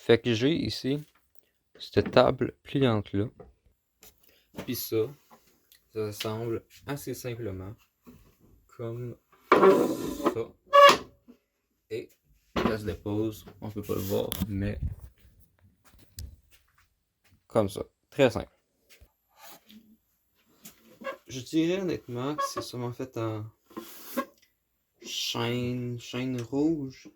Fait que j'ai ici cette table pliante-là. Puis ça s'assemble assez simplement comme ça. Et ça se dépose, on peut pas le voir, mais comme ça. Très simple. Je dirais honnêtement que c'est sûrement fait en chaîne rouge.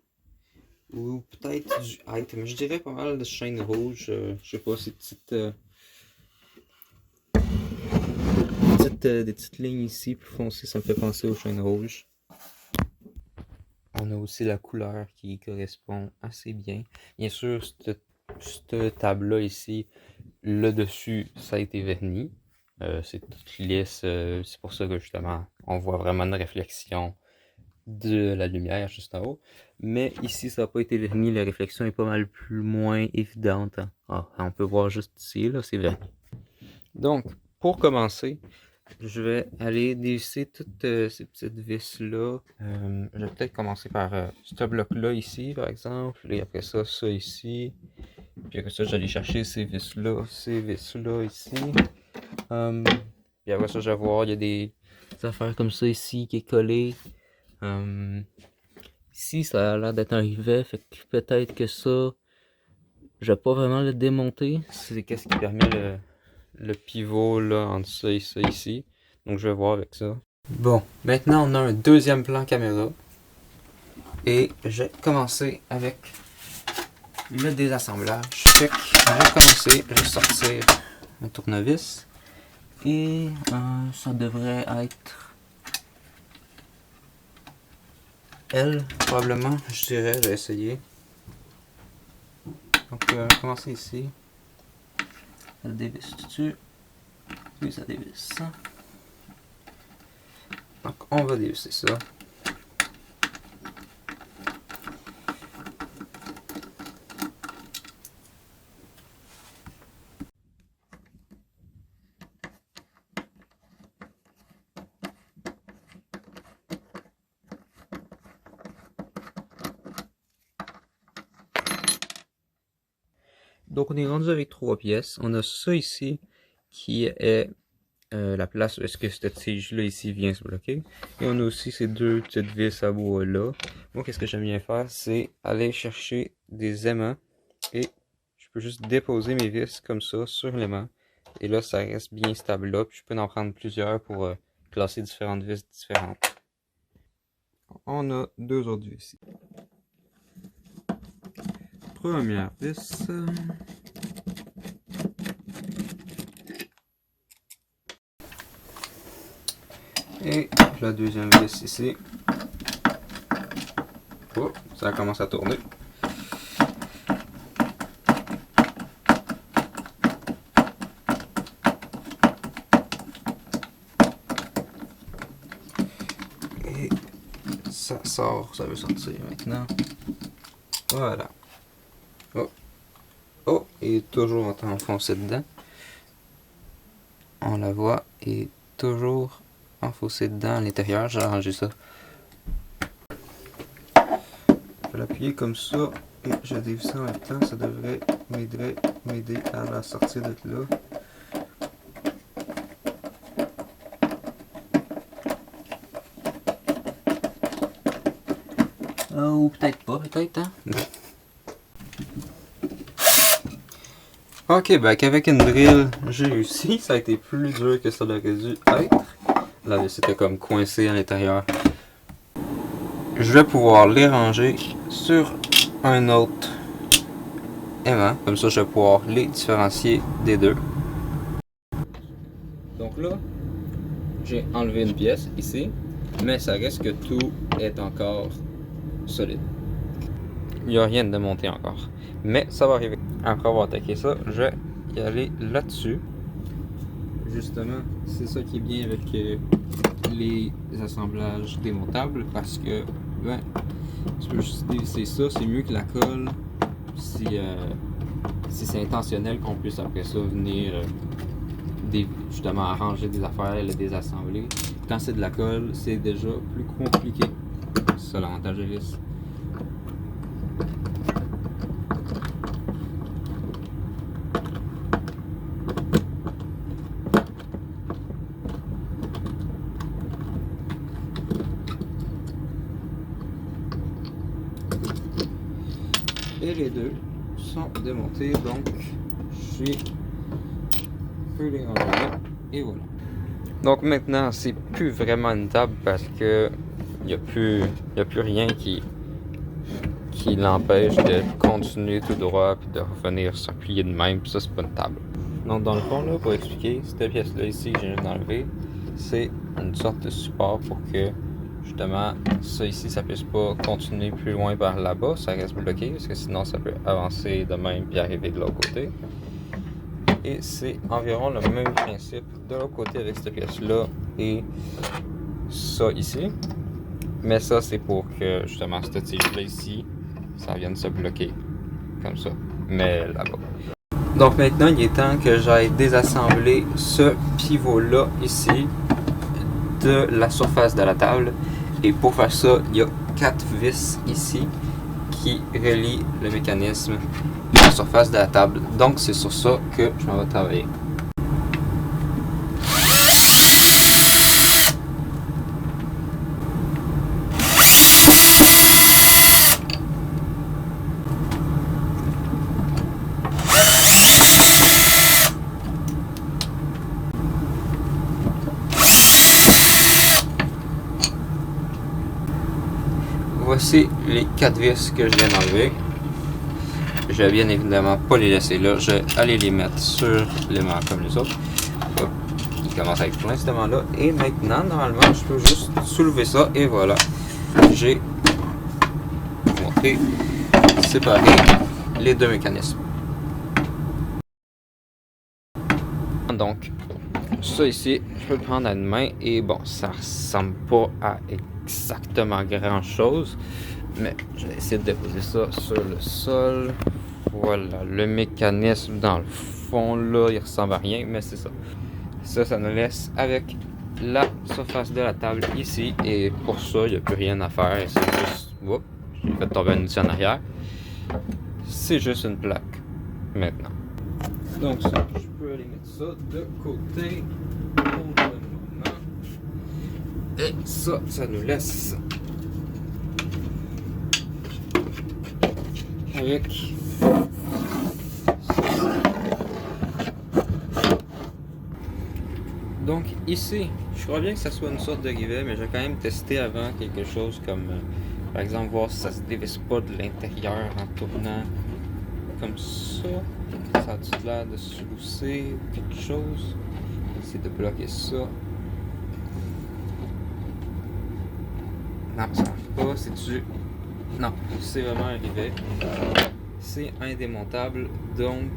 Ou peut-être du hêtre, mais je dirais pas mal de chaîne rouge. Je sais pas, ces des petites lignes ici plus foncées, ça me fait penser aux chaînes rouges. On a aussi la couleur qui correspond assez bien. Bien sûr, cette table-là ici, le dessus, ça a été verni. C'est tout lisse, c'est pour ça que justement, on voit vraiment une réflexion de la lumière juste en haut. Mais ici, ça n'a pas été verni, la réflexion est pas mal plus moins évidente. Ah, on peut voir juste ici, là, c'est verni. Donc, pour commencer, je vais aller dévisser toutes ces petites vis-là. Je vais peut-être commencer par ce bloc-là ici, par exemple. Et après ça, ça ici. Puis après ça, j'allais chercher ces vis-là ici. Puis après ça, je vais voir, il y a des affaires comme ça ici qui est collé. Ici, ça a l'air d'être un rivet, fait que peut-être que ça, je vais pas vraiment le démonter. C'est qu'est-ce qui permet le pivot là entre ça et ça ici. Donc je vais voir avec ça. Bon, maintenant on a un deuxième plan caméra. Et je vais commencer avec le désassemblage. Fait que je vais commencer, je vais sortir un tournevis. Et ça devrait être elle, probablement, je dirais, je vais essayer. Donc, on va commencer ici. Ça dévisse dessus. Oui, ça dévisse. Donc, on va dévisser ça. Donc on est rendu avec 3 pièces. On a ça ici qui est la place où est-ce que cette tige-là ici vient se bloquer. Et on a aussi ces deux petites vis à bois là. Moi qu'est-ce que j'aime bien faire, c'est aller chercher des aimants et je peux juste déposer mes vis comme ça sur l'aimant. Et là ça reste bien stable là. Puis je peux en prendre plusieurs pour classer différentes vis différentes. On a deux autres vis ici. Première vis. Et la deuxième vis ici. Oh, ça commence à tourner. Et ça sort, ça veut sortir maintenant. Voilà. Oh, oh, il est toujours enfoncé dedans. On la voit, il est toujours enfoncé dedans à l'intérieur. J'ai arrangé ça. Je vais l'appuyer comme ça et je dévisse ça en même temps. Ça devrait m'aider à la sortir de là. Ou peut-être pas, peut-être, hein? Ok, ben qu'avec une drill, j'ai réussi. Ça a été plus dur que ça aurait dû être. Là, c'était comme coincé à l'intérieur. Je vais pouvoir les ranger sur un autre aimant. Comme ça, je vais pouvoir les différencier des deux. Donc là, j'ai enlevé une pièce ici, mais ça reste que tout est encore solide. Il n'y a rien de démonté encore. Mais ça va arriver. Après avoir attaqué ça, je vais y aller là-dessus. Justement, c'est ça qui est bien avec les assemblages démontables parce que, ben, tu peux juste dévisser ça, c'est mieux que la colle. Si c'est intentionnel qu'on puisse après ça venir justement arranger des affaires, les désassembler. Quand c'est de la colle, c'est déjà plus compliqué. C'est ça l'avantage de vis. et les deux sont démontés, donc je peux les enlever et voilà. Donc maintenant c'est plus vraiment une table parce que il n'y a plus rien qui l'empêche de continuer tout droit puis de revenir s'appuyer de même, puis ça c'est pas une table. Donc dans le fond là, pour expliquer, cette pièce là ici que j'ai juste enlevé, c'est une sorte de support pour que justement ça ici ça puisse pas continuer plus loin par là-bas, ça reste bloqué parce que sinon ça peut avancer de même puis arriver de l'autre côté. Et c'est environ le même principe de l'autre côté avec cette pièce là et ça ici, mais ça c'est pour que justement cette tige là ici ça vienne se bloquer comme ça, mais là-bas. Donc maintenant il est temps que j'aille désassembler ce pivot là ici de la surface de la table, et pour faire ça il y a 4 vis ici qui relient le mécanisme de la surface de la table, donc c'est sur ça que je m'en vais travailler. Voici les 4 vis que je viens d'enlever. Je vais bien évidemment pas les laisser là, je vais aller les mettre sur l'aimant comme les autres. Hop, il commence à être plein cet aimant là. Et maintenant, normalement, je peux juste soulever ça et voilà. J'ai monté, séparé les deux mécanismes. Donc, ça ici, je peux le prendre à une main et bon, ça ressemble pas à exactement grand chose, mais je vais essayer de déposer ça sur le sol. Voilà, le mécanisme dans le fond là, il ressemble à rien, mais c'est ça. Ça nous laisse avec la surface de la table ici, et pour ça, il n'y a plus rien à faire. C'est juste, oups, j'ai fait tomber un outil en arrière. C'est juste une plaque maintenant. Donc ça, je peux aller mettre ça de côté pour le moment. Et ça nous laisse avec donc ici, je crois bien que ça soit une sorte de rivet, mais je vais quand même tester avant quelque chose comme par exemple voir si ça se dévisse pas de l'intérieur en tournant comme ça. Ça a-tu l'air de se lousser ou quelque chose? Essayer de bloquer ça. Non, ça marche pas, c'est du... Non, c'est vraiment un rivet. C'est indémontable, donc...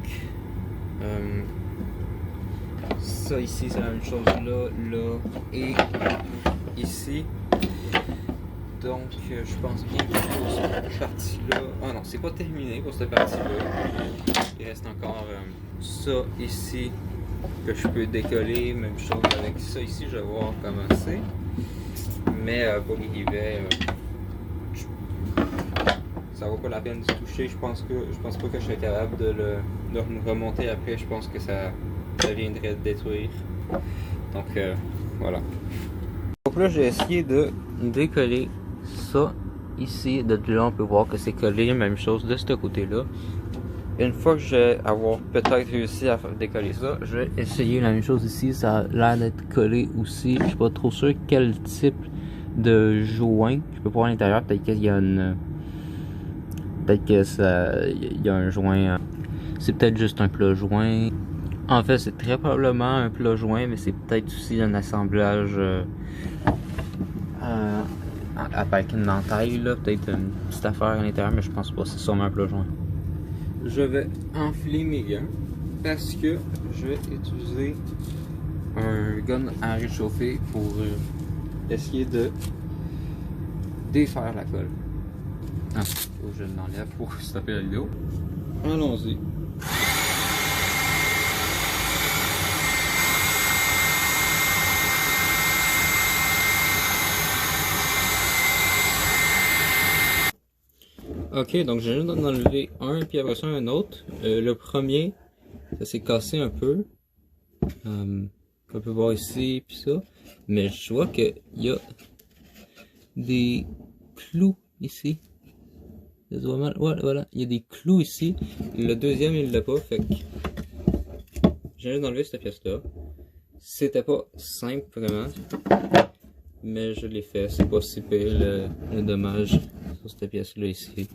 ça ici, c'est la même chose là, là et ici. Donc, je pense bien que pour cette partie-là... Ah non, c'est pas terminé pour cette partie-là. Il reste encore ça ici que je peux décoller. Même chose avec ça ici, je vais voir comment c'est. Mais pour les rivets, ça vaut pas la peine de toucher. Je pense pas que je serais capable de le remonter après. Je pense que ça viendrait de détruire. Donc voilà. Donc là, j'ai essayé de décoller ça ici. De là, on peut voir que c'est collé. Même chose de ce côté-là. Une fois que je vais avoir peut-être réussi à décoller ça, je vais essayer la même chose ici. Ça a l'air d'être collé aussi. Je suis pas trop sûr quel type de joint. Je peux voir à l'intérieur. Peut-être qu'il y a une... Peut-être que ça... Il y a un joint... C'est peut-être juste un plat joint. En fait, c'est très probablement un plat joint, mais c'est peut-être aussi un assemblage avec une entaille, là. Peut-être une petite affaire à l'intérieur, mais je pense pas. C'est sûrement un plat joint. Je vais enfiler mes gants parce que je vais utiliser un gun à réchauffer pour essayer de défaire la colle. Ah, faut que je l'enlève pour stopper la vidéo. Allons-y. Ok, donc j'ai juste enlevé un, puis après ça un autre. Le premier, ça s'est cassé un peu. On peut voir ici, puis ça. Mais je vois qu'il y a des clous ici. Ça se voit mal. Voilà, il y a des clous ici. Le deuxième, il l'a pas, fait que j'ai d'enlever cette pièce-là. C'était pas simple, vraiment. Mais je l'ai fait. C'est pas si pire le dommage sur cette pièce-là ici.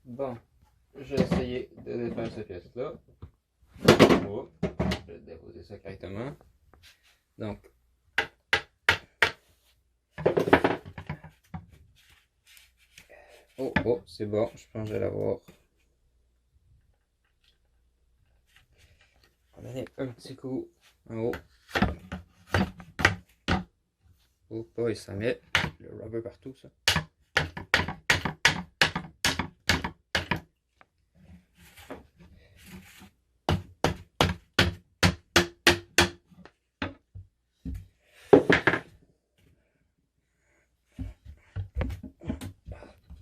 Bon, je vais essayer de défaire cette pièce-là. Oh, je vais déposer ça correctement. Donc, oh, c'est bon, je pense que je vais l'avoir. On va donner un petit coup en haut. Oh boy, ça met le rubber partout, ça.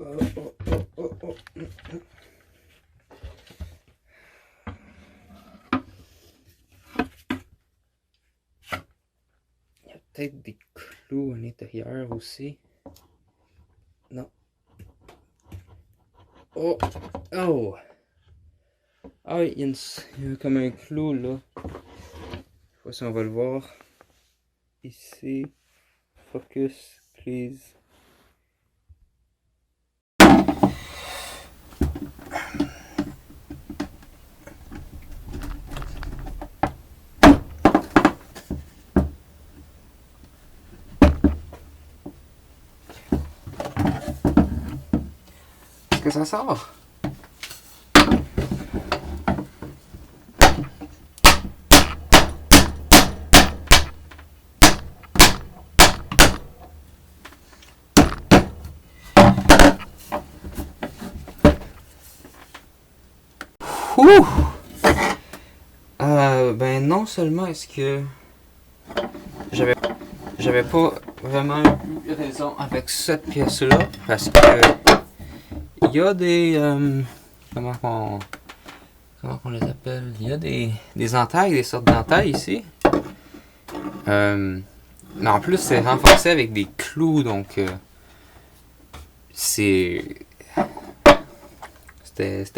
Oh. Il y a peut-être des clous à l'intérieur aussi. Non. Oh! Ah, il y a comme un clou là. Je sais pas si on va le voir. Ici. Focus, please. Est-ce que ça sort? Ouh! Ben non seulement est-ce que j'avais pas vraiment eu raison avec cette pièce-là, parce que il y a des comment qu'on les appelle? Il y a des entailles, des sortes d'entailles ici. Mais en plus c'est renforcé avec des clous, donc c'était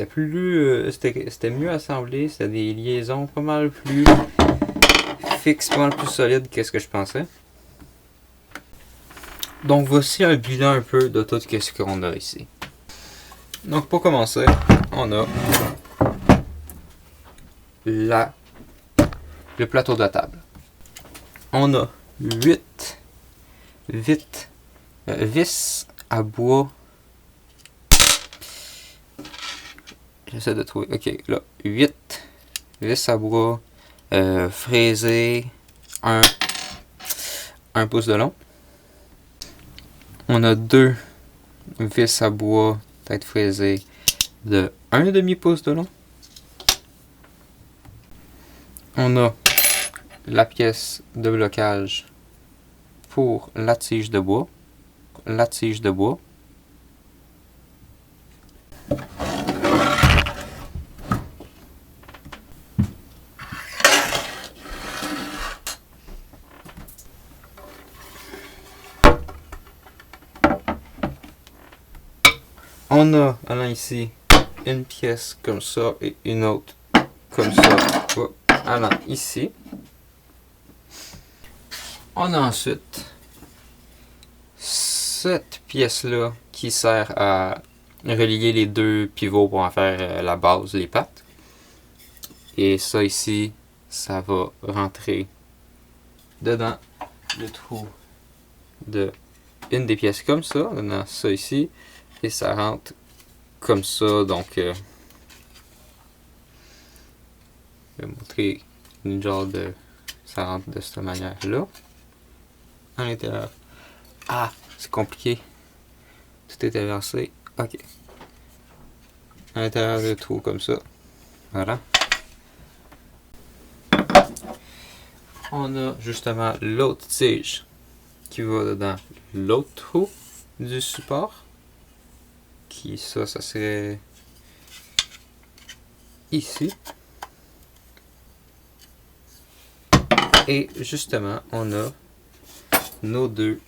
plus c'était mieux assemblé, c'était des liaisons pas mal plus fixes, pas mal plus solides que ce que je pensais. Donc voici un bilan un peu de tout ce qu'on a ici. Donc pour commencer, on a le plateau de table. On a 8 vis à bois. J'essaie de trouver. Ok, là, 8 vis à bois fraisés, 1 pouce de long. On a 2 vis à bois tête fraisée de 1,5 pouce de long. On a la pièce de blocage pour la tige de bois. On a allant ici une pièce comme ça et une autre comme ça allant ici. On a ensuite cette pièce-là qui sert à relier les 2 pivots pour en faire la base, les pattes. Et ça ici, ça va rentrer dedans le trou de une des pièces comme ça, dedans ça ici, et ça rentre comme ça. Donc je vais montrer une genre de... ça rentre de cette manière-là à l'intérieur. Ah, c'est compliqué. Tout est inversé. Ok. À l'intérieur du trou comme ça. Voilà. on a justement l'autre tige qui va dans l'autre trou du support. Qui ça serait ici. Et justement, on a nos deux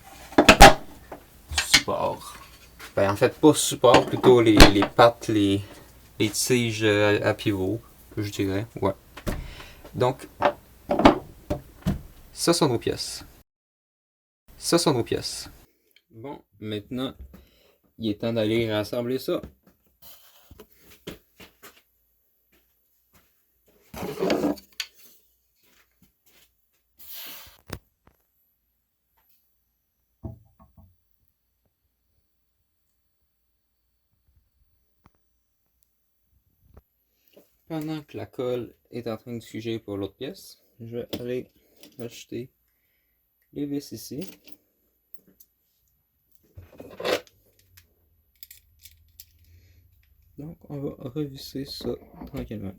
supports. Ben, en fait, pas support, plutôt les pattes, les tiges à pivot, je dirais. Ouais. Donc, ça sont nos pièces. Ça sont nos pièces. Bon, maintenant, il est temps d'aller rassembler ça. Pendant que la colle est en train de figer pour l'autre pièce, je vais aller acheter les vis ici. Donc on va revisser ça tranquillement.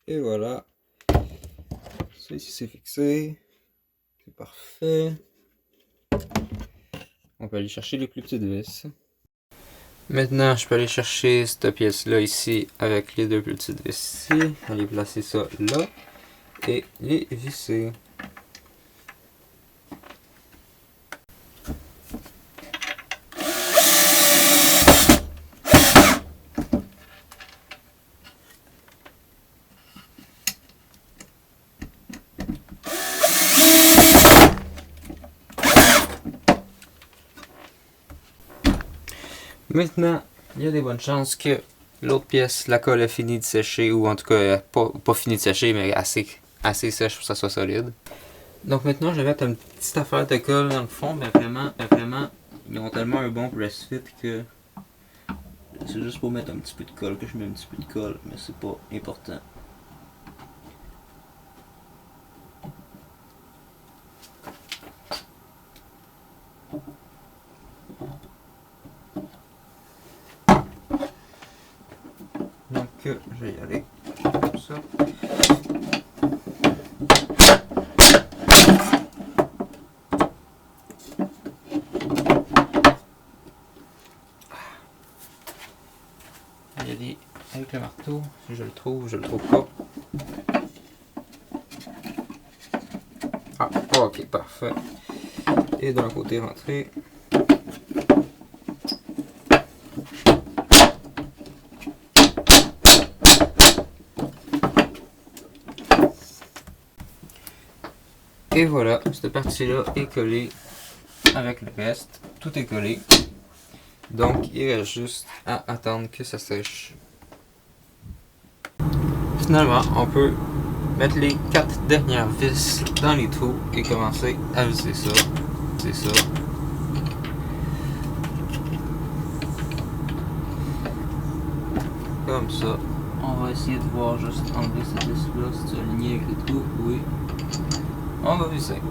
Et voilà, ça ici c'est fixé, c'est parfait. On peut aller chercher les plus petites vis. Maintenant, je peux aller chercher cette pièce-là ici avec les deux plus petites vis ici, aller placer ça là et les visser. Maintenant, il y a des bonnes chances que l'autre pièce, la colle a fini de sécher, ou en tout cas, pas fini de sécher, mais assez sèche pour que ça soit solide. Donc maintenant, je vais mettre une petite affaire de colle dans le fond, mais vraiment, ils ont tellement un bon press fit que c'est juste pour mettre un petit peu de colle que je mets un petit peu de colle, mais c'est pas important. Donc, je vais y aller comme ça. Je vais y aller avec le marteau, si je le trouve pas. Ah, ok, parfait. Et d'un côté rentré. Et voilà, cette partie-là est collée avec le reste. Tout est collé. Donc, il reste juste à attendre que ça sèche. Finalement, on peut mettre les 4 dernières vis dans les trous et commencer à visser ça. C'est ça. Comme ça. On va essayer de voir juste enlever cette vis-là. Si tu es aligné avec les trous, oui. On va visser.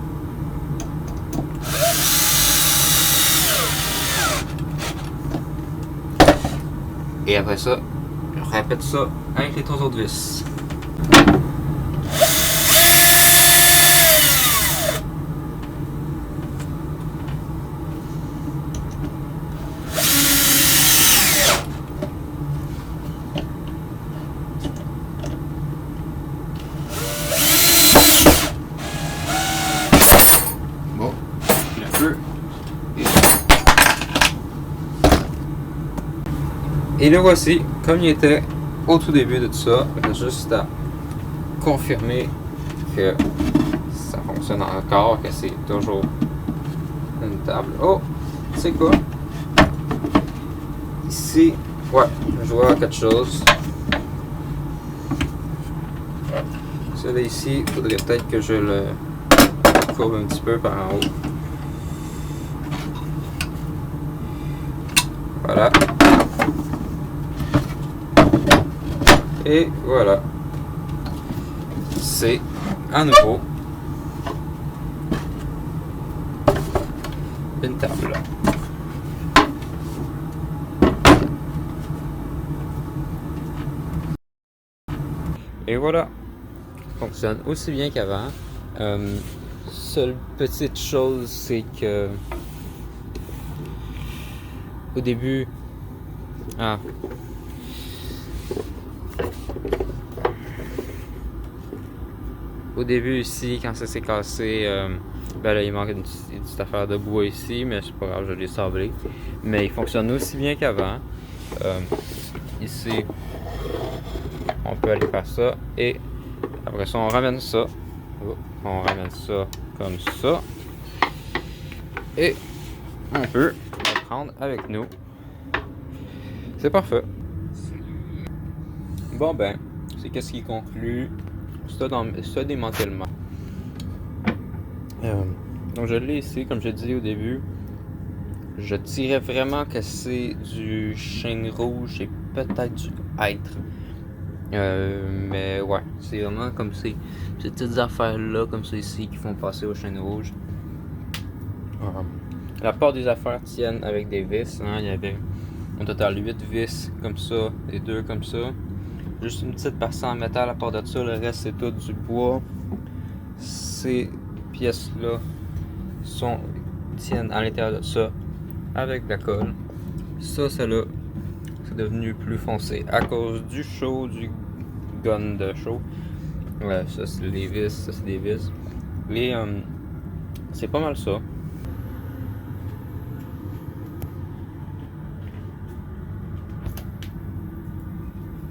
Et après ça, je répète ça avec les 3 autres vis. Bon, le feu. Et le voici, comme il était au tout début de tout ça. Il reste juste à confirmer que ça fonctionne encore, que c'est toujours une table. Oh! sais quoi? Ici, ouais, je vois quelque chose. Celui-là ici, il faudrait peut-être que je le courbe un petit peu par en haut. Voilà. Et voilà. C'est à nouveau une table. Et voilà. Fonctionne aussi bien qu'avant. Seule petite chose, c'est que au début, au début ici, quand ça s'est cassé, ben là il manque une petite affaire de bois ici, mais c'est pas grave, je l'ai sablé. Mais il fonctionne aussi bien qu'avant. Ici, on peut aller faire ça et après ça on ramène ça. On ramène ça comme ça. Et on peut le prendre avec nous. C'est parfait. Bon ben, c'est qu'est-ce qui conclut ce démantèlement. Donc je l'ai ici, comme je disais au début. Je dirais vraiment que c'est du chêne rouge et peut-être du hêtre. Mais ouais, c'est vraiment comme ces petites affaires-là, comme ça ici, qui font passer au chêne rouge. La part des affaires tiennent avec des vis. Hein. Il y avait au total 8 vis comme ça et 2 comme ça. Juste une petite partie en métal à part de ça. Le reste, c'est tout du bois. Ces pièces-là tiennent à l'intérieur de ça avec de la colle. Ça, celle-là, c'est devenu plus foncé à cause du chaud, du gun de chaud. Ouais, ça, c'est les vis. Ça, c'est des vis. Et c'est pas mal ça.